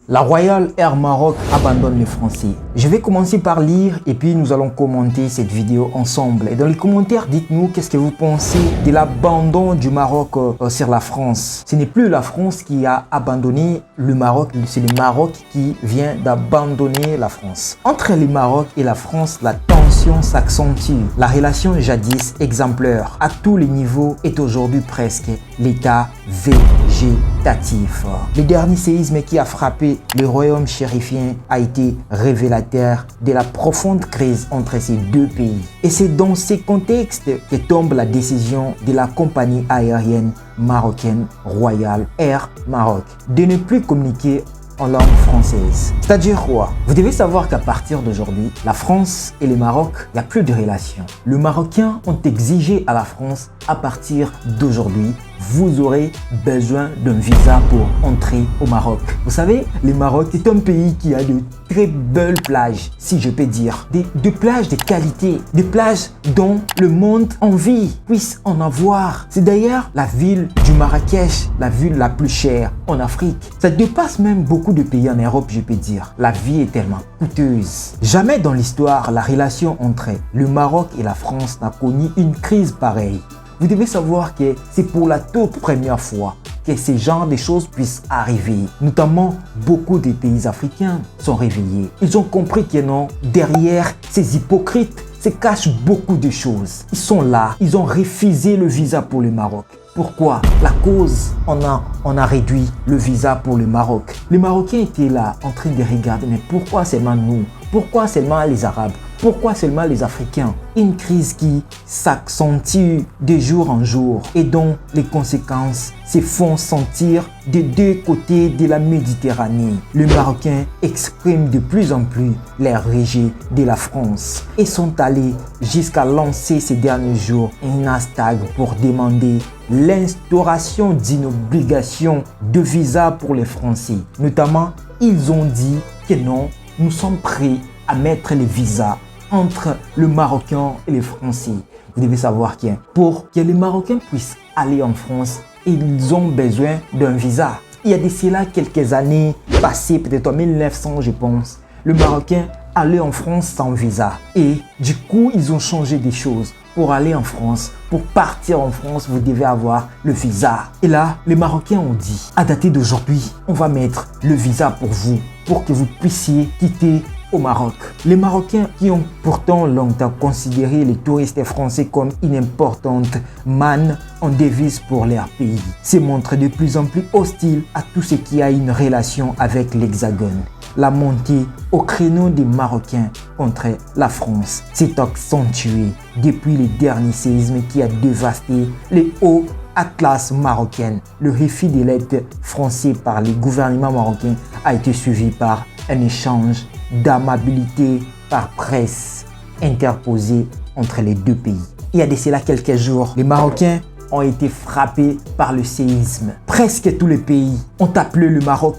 La Royal Air Maroc abandonne les Français. Je vais commencer par lire et puis nous allons commenter cette vidéo ensemble. Et dans les commentaires, dites-nous qu'est-ce que vous pensez de l'abandon du Maroc sur la France. Ce n'est plus la France qui a abandonné le Maroc, c'est le Maroc qui vient d'abandonner la France. Entre le Maroc et la France, la tension s'accentue. La relation jadis exemplaire à tous les niveaux est aujourd'hui presque l'état végétatif. Le dernier séisme qui a frappé le royaume chérifien a été révélateur de la profonde crise entre ces deux pays. Et c'est dans ces contextes que tombe la décision de la compagnie aérienne marocaine Royal Air Maroc de ne plus communiquer en langue française. C'est-à-dire quoi? Vous devez savoir qu'à partir d'aujourd'hui, la France et le Maroc, il n'y a plus de relation. Les Marocains ont exigé à la France, à partir d'aujourd'hui, vous aurez besoin d'un visa pour entrer au Maroc. Vous savez, le Maroc est un pays qui a de très belles plages, si je peux dire. Des plages de qualité, des plages dont le monde envie puisse en avoir. C'est d'ailleurs la ville du Marrakech, la ville la plus chère en Afrique. Ça dépasse même beaucoup de pays en Europe, je peux dire. La vie est tellement coûteuse. Jamais dans l'histoire, la relation entre le Maroc et la France n'a connu une crise pareille. Vous devez savoir que c'est pour la toute première fois que ce genre de choses puissent arriver. Notamment, beaucoup de pays africains sont réveillés. Ils ont compris que non, derrière ces hypocrites se cachent beaucoup de choses. Ils sont là, ils ont refusé le visa pour le Maroc. Pourquoi? La cause, on a réduit le visa pour le Maroc. Les Marocains étaient là en train de regarder, mais pourquoi seulement nous? Pourquoi seulement les Arabes? Pourquoi seulement les Africains? Une crise qui s'accentue de jour en jour et dont les conséquences se font sentir des deux côtés de la Méditerranée. Les Marocains expriment de plus en plus leur rejet de la France et sont allés jusqu'à lancer ces derniers jours un hashtag pour demander l'instauration d'une obligation de visa pour les Français. Notamment, ils ont dit que non, nous sommes prêts à mettre les visas entre le Marocain et les Français. Vous devez savoir que pour que les Marocains puissent aller en France, ils ont besoin d'un visa. Il y a de cela quelques années passées, peut-être en 1900 je pense, le Marocain allait en France sans visa. Et du coup, ils ont changé des choses. Pour aller en France, pour partir en France, vous devez avoir le visa. Et là, les Marocains ont dit, à dater d'aujourd'hui, on va mettre le visa pour vous, pour que vous puissiez quitter au Maroc. Les Marocains qui ont pourtant longtemps considéré les touristes français comme une importante manne en devise pour leur pays, se montrent de plus en plus hostiles à tout ce qui a une relation avec l'Hexagone. La montée au créneau des Marocains contre la France s'est accentuée depuis le dernier séisme qui a dévasté les hauts Atlas marocaine. Le refus de l'aide français par le gouvernement marocain a été suivi par un échange d'amabilité par presse interposé entre les deux pays. Il y a de cela quelques jours, les Marocains ont été frappés par le séisme. Presque tous les pays ont appelé le Maroc.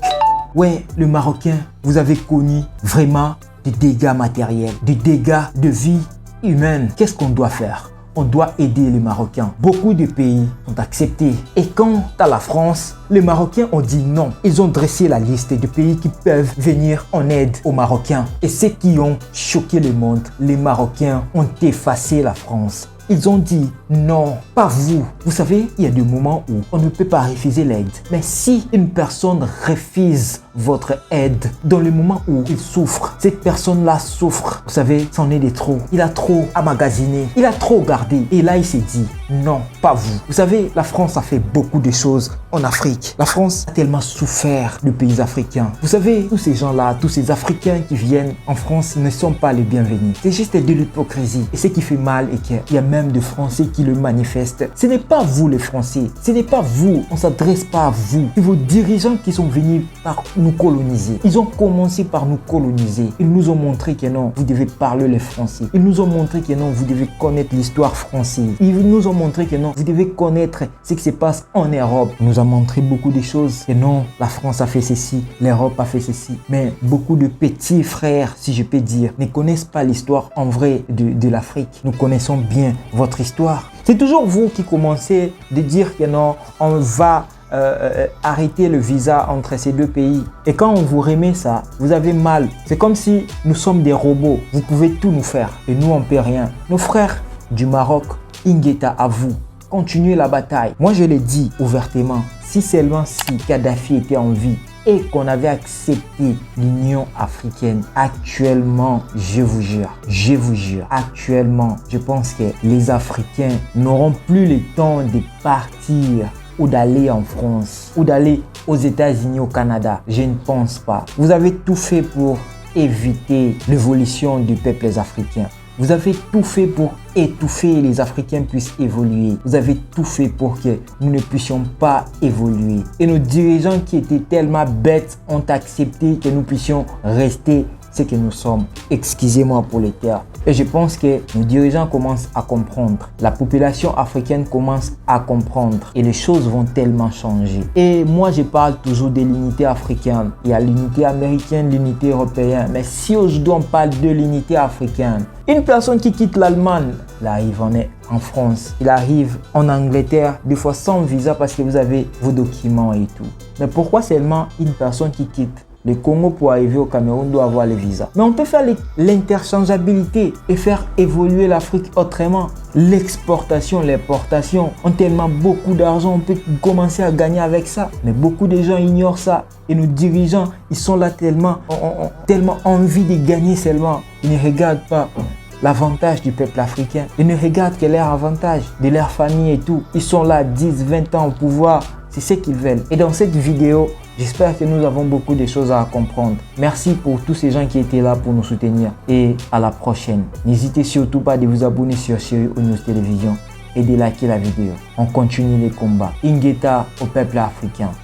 Ouais, le Marocain, vous avez connu vraiment des dégâts matériels, des dégâts de vie humaine. Qu'est-ce qu'on doit faire? On doit aider les Marocains. Beaucoup de pays ont accepté. Et quant à la France, les Marocains ont dit non. Ils ont dressé la liste de pays qui peuvent venir en aide aux Marocains. Et ceux qui ont choqué le monde, les Marocains ont effacé la France. Ils ont dit non, pas vous. Vous savez, il y a des moments où on ne peut pas refuser l'aide. Mais si une personne refuse votre aide dans le moment où il souffre, cette personne-là souffre. Vous savez, c'en est de trop. Il a trop emmagasiné, il a trop gardé. Et là, il s'est dit non, pas vous. Vous savez, la France a fait beaucoup de choses en Afrique. La France a tellement souffert de pays africains. Vous savez, tous ces gens-là, tous ces Africains qui viennent en France ne sont pas les bienvenus. C'est juste de l'hypocrisie. Et ce qui fait mal est qu'il y a même des Français qui le manifestent. Ce n'est pas vous les Français. Ce n'est pas vous. On ne s'adresse pas à vous. C'est vos dirigeants qui sont venus par nous coloniser. Ils ont commencé par nous coloniser. Ils nous ont montré que non, vous devez parler les Français. Ils nous ont montré que non, vous devez connaître l'histoire française. Ils nous ont montré que non, vous devez connaître ce qui se passe en Europe. Ils nous ont montré beaucoup de choses. Que non, la France a fait ceci, l'Europe a fait ceci. Mais beaucoup de petits frères, si je peux dire, ne connaissent pas l'histoire en vrai de l'Afrique. Nous connaissons bien votre histoire. C'est toujours vous qui commencez de dire que non, on va arrêter le visa entre ces deux pays. Et quand on vous remet ça, vous avez mal. C'est comme si nous sommes des robots. Vous pouvez tout nous faire et nous, on ne peut rien. Nos frères du Maroc, Ingeta, à vous. Continuez la bataille. Moi, je l'ai dit ouvertement. Si seulement si Kadhafi était en vie et qu'on avait accepté l'Union africaine, actuellement, je vous jure, actuellement, je pense que les Africains n'auront plus le temps de partir ou d'aller en France ou d'aller aux États-Unis, au Canada. Je ne pense pas. Vous avez tout fait pour éviter l'évolution du peuple africain. Vous avez tout fait pour étouffer et les Africains puissent évoluer. Vous avez tout fait pour que nous ne puissions pas évoluer. Et nos dirigeants qui étaient tellement bêtes ont accepté que nous puissions rester ce que nous sommes. Excusez-moi pour les termes. Et je pense que nos dirigeants commencent à comprendre. La population africaine commence à comprendre. Et les choses vont tellement changer. Et moi, je parle toujours de l'unité africaine. Il y a l'unité américaine, l'unité européenne. Mais si aujourd'hui on parle de l'unité africaine, une personne qui quitte l'Allemagne, il arrive en France, il arrive en Angleterre, des fois sans visa parce que vous avez vos documents et tout. Mais pourquoi seulement une personne qui quitte le Congo pour arriver au Cameroun doit avoir les visas? Mais on peut faire l'interchangeabilité et faire évoluer l'Afrique autrement. L'exportation, l'importation ont tellement beaucoup d'argent, on peut commencer à gagner avec ça. Mais beaucoup de gens ignorent ça. Et nos dirigeants, ils sont là ont tellement envie de gagner seulement. Ils ne regardent pas l'avantage du peuple africain. Ils ne regardent que leur avantage, de leur famille et tout. Ils sont là 10, 20 ans au pouvoir. C'est ce qu'ils veulent. Et dans cette vidéo, j'espère que nous avons beaucoup de choses à comprendre. Merci pour tous ces gens qui étaient là pour nous soutenir. Et à la prochaine. N'hésitez surtout pas de vous abonner sur Sérieux News Télévision et de liker la vidéo. On continue les combats. Ingeta au peuple africain.